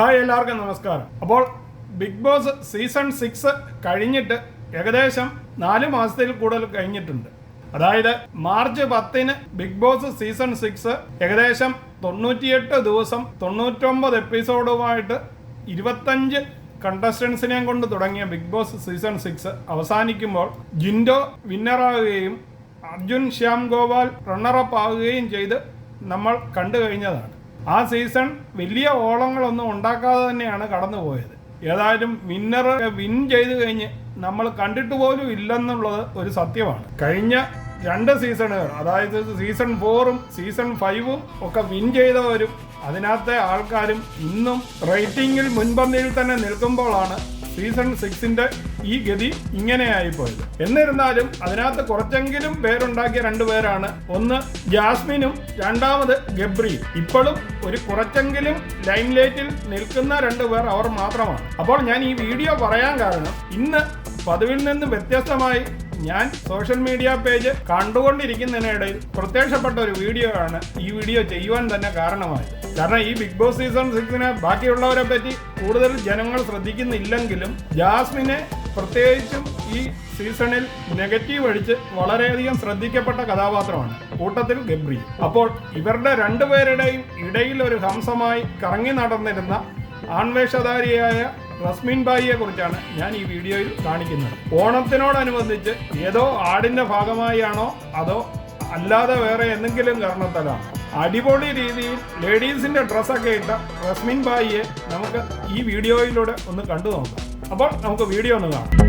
Hi, എല്ലാവർക്കും നമസ്കാരം. അപ്പോൾ ബിഗ് ബോസ് സീസൺ 6 കഴിഞ്ഞിട്ട് ഏകദേശം 4 മാസത്തിൽ കൂടുതൽ കഴിഞ്ഞിട്ടുണ്ട്. അതായത് മാർച്ച് 10 ബിഗ് ബോസ് സീസൺ 6 ഏകദേശം 98 ദിവസം 99 എപ്പിസോഡുമായിട്ട് 25 കണ്ടസ്റ്റൻസിനെയും കൊണ്ട് തുടങ്ങിയ ബിഗ് ബോസ് സീസൺ 6 അവസാനിക്കുമ്പോൾ ജിൻഡോ വിന്നറാകുകയും അർജുൻ ശ്യാം ഗോപാൽ റണ്ണറപ്പ് ആകുകയും ചെയ്ത് നമ്മൾ കണ്ടു കഴിഞ്ഞതാണ്. ആ സീസൺ വലിയ ഓളങ്ങളൊന്നും ഉണ്ടാക്കാതെ തന്നെയാണ് കടന്നുപോയത്. ഏതായാലും വിൻ ചെയ്ത് കഴിഞ്ഞ് നമ്മൾ കണ്ടിട്ട് പോലും ഇല്ലെന്നുള്ളത് ഒരു സത്യമാണ്. കഴിഞ്ഞ 2 സീസണുകൾ, അതായത് സീസൺ 4ഉം സീസൺ 5ഉം ഒക്കെ വിൻ ചെയ്തവരും അതിനകത്തെ ആൾക്കാരും ഇന്നും റേറ്റിംഗിൽ മുൻപന്തിയിൽ തന്നെ നിൽക്കുമ്പോഴാണ് സീസൺ 6ന്റെ ഈ ഗതി ഇങ്ങനെയായിപ്പോയത്. എന്നിരുന്നാലും അതിനകത്ത് കുറച്ചെങ്കിലും പേരുണ്ടാക്കിയ 2 പേരാണ്. ഒന്ന് ജാസ്മിനും രണ്ടാമത് ഗബ്രിയും. ഇപ്പോഴും ഒരു കുറച്ചെങ്കിലും ലൈം ലൈറ്റിൽ നിൽക്കുന്ന 2 പേർ അവർ മാത്രമാണ്. അപ്പോൾ ഞാൻ ഈ വീഡിയോ പറയാൻ കാരണം, ഇന്ന് പതിവിൽ നിന്ന് വ്യത്യസ്തമായി ഞാൻ സോഷ്യൽ മീഡിയ പേജ് കണ്ടുകൊണ്ടിരിക്കുന്നതിനിടയിൽ പ്രത്യക്ഷപ്പെട്ട ഒരു വീഡിയോ ആണ് ഈ വീഡിയോ ചെയ്യുവാൻ തന്നെ കാരണമായത്. കാരണം ഈ ബിഗ് ബോസ് സീസൺ 6നെ ബാക്കിയുള്ളവരെ പറ്റി കൂടുതൽ ജനങ്ങൾ ശ്രദ്ധിക്കുന്നില്ലെങ്കിലും ജാസ്മിനെ പ്രത്യേകിച്ചും ഈ സീസണിൽ നെഗറ്റീവ് അടിച്ച് വളരെയധികം ശ്രദ്ധിക്കപ്പെട്ട കഥാപാത്രമാണ്. കൂട്ടത്തിൽ ഗബ്രി. അപ്പോൾ ഇവരുടെ 2 പേരുടെയും ഇടയിൽ ഒരു ഹംസമായി കറങ്ങി നടന്നിരുന്ന ആൺവേഷധാരിയായ റസ്മിൻ ബായിയെ കുറിച്ചാണ് ഞാൻ ഈ വീഡിയോയിൽ കാണിക്കുന്നത്. ഓണത്തിനോടനുബന്ധിച്ച് ഏതോ ആടിന്റെ ഭാഗമായാണോ അതോ അല്ലാതെ വേറെ എന്തെങ്കിലും കാരണത്താലാണോ അടിപൊളി രീതിയിൽ ലേഡീസിന്റെ ഡ്രസ്സൊക്കെ ഇട്ട റസ്മിൻ ബായിയെ നമുക്ക് ഈ വീഡിയോയിലൂടെ ഒന്ന് കണ്ടു നോക്കാം. അപ്പോൾ നമുക്ക് വീഡിയോ ഒന്ന് കാണാം.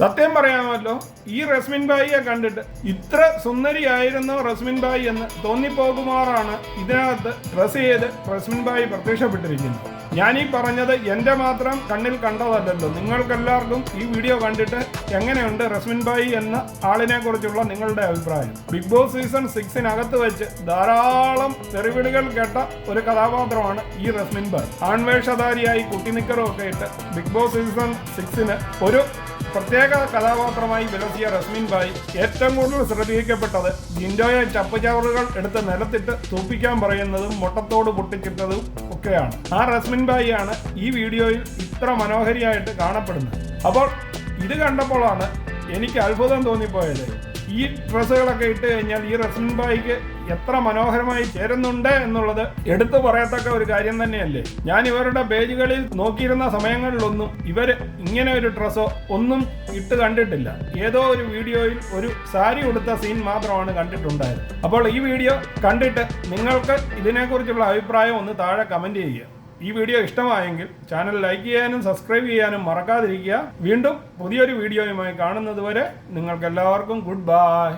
സത്യം പറയാമല്ലോ, ഈ റസ്മിൻ ബായിയെ കണ്ടിട്ട് ഇത്ര സുന്ദരിയായിരുന്നു റസ്മിൻ ബായി എന്ന് തോന്നിപ്പോകുമാറാണ് ഇതിനകത്ത് ഡ്രസ് ചെയ്ത് റസ്മിൻ ബായി പ്രത്യക്ഷപ്പെട്ടിരിക്കുന്നത്. ഞാനീ പറഞ്ഞത് എൻ്റെ മാത്രം കണ്ണിൽ കണ്ടതല്ലല്ലോ. നിങ്ങൾക്കെല്ലാവർക്കും ഈ വീഡിയോ കണ്ടിട്ട് എങ്ങനെയുണ്ട് റസ്മിൻ ബായി എന്ന ആളിനെ കുറിച്ചുള്ള നിങ്ങളുടെ അഭിപ്രായം? ബിഗ് ബോസ് സീസൺ 6 വെച്ച് ധാരാളം തെറിവിളികൾ കേട്ട ഒരു കഥാപാത്രമാണ് ഈ റസ്മിൻ ബായി. ആൺവേഷധാരിയായി കുട്ടിനിക്കറും ഒക്കെ ഇട്ട് ബിഗ് ബോസ് സീസൺ 6 ഒരു പ്രത്യേക കഥാപാത്രമായി വിലസിയ റസ്മിൻ ബായി ഏറ്റവും കൂടുതൽ ശ്രദ്ധിക്കപ്പെട്ടത് ജിൻഡോയെ ചപ്പുചവറുകൾ എടുത്ത് നിലത്തിട്ട് തൂപ്പിക്കാൻ പറയുന്നതും മുട്ടത്തോട് പൊട്ടിച്ചിട്ടതും ഒക്കെയാണ്. ആ റസ്മിൻ ബായിയാണ് ഈ വീഡിയോയിൽ ഇത്ര മനോഹരിയായിട്ട് കാണപ്പെടുന്നത്. അപ്പോൾ ഇത് കണ്ടപ്പോഴാണ് എനിക്ക് അത്ഭുതം തോന്നിപ്പോയത്. ഈ ഡ്രസ്സുകളൊക്കെ ഇട്ട് കഴിഞ്ഞാൽ ഈ റസ്മിൻ ബായിക്ക് എത്ര മനോഹരമായി ചേരുന്നുണ്ട് എന്നുള്ളത് എടുത്തു പറയത്തക്ക ഒരു കാര്യം തന്നെയല്ലേ. ഞാൻ ഇവരുടെ പേജുകളിൽ നോക്കിയിരുന്ന സമയങ്ങളിലൊന്നും ഇവർ ഇങ്ങനെ ഒരു ഡ്രസ്സോ ഒന്നും ഇട്ട് കണ്ടിട്ടില്ല. ഏതോ ഒരു വീഡിയോയിൽ ഒരു സാരി ഉടുത്ത സീൻ മാത്രമാണ് കണ്ടിട്ടുണ്ടായത്. അപ്പോൾ ഈ വീഡിയോ കണ്ടിട്ട് നിങ്ങൾക്ക് ഇതിനെക്കുറിച്ചുള്ള അഭിപ്രായം ഒന്ന് താഴെ കമന്റ് ചെയ്യുക. ഈ വീഡിയോ ഇഷ്ടമായെങ്കിൽ ചാനൽ ലൈക്ക് ചെയ്യാനും സബ്സ്ക്രൈബ് ചെയ്യാനും മറക്കാതിരിക്കുക. വീണ്ടും പുതിയൊരു വീഡിയോയുമായി കാണുന്നത് വരെ നിങ്ങൾക്കെല്ലാവർക്കും ഗുഡ് ബൈ.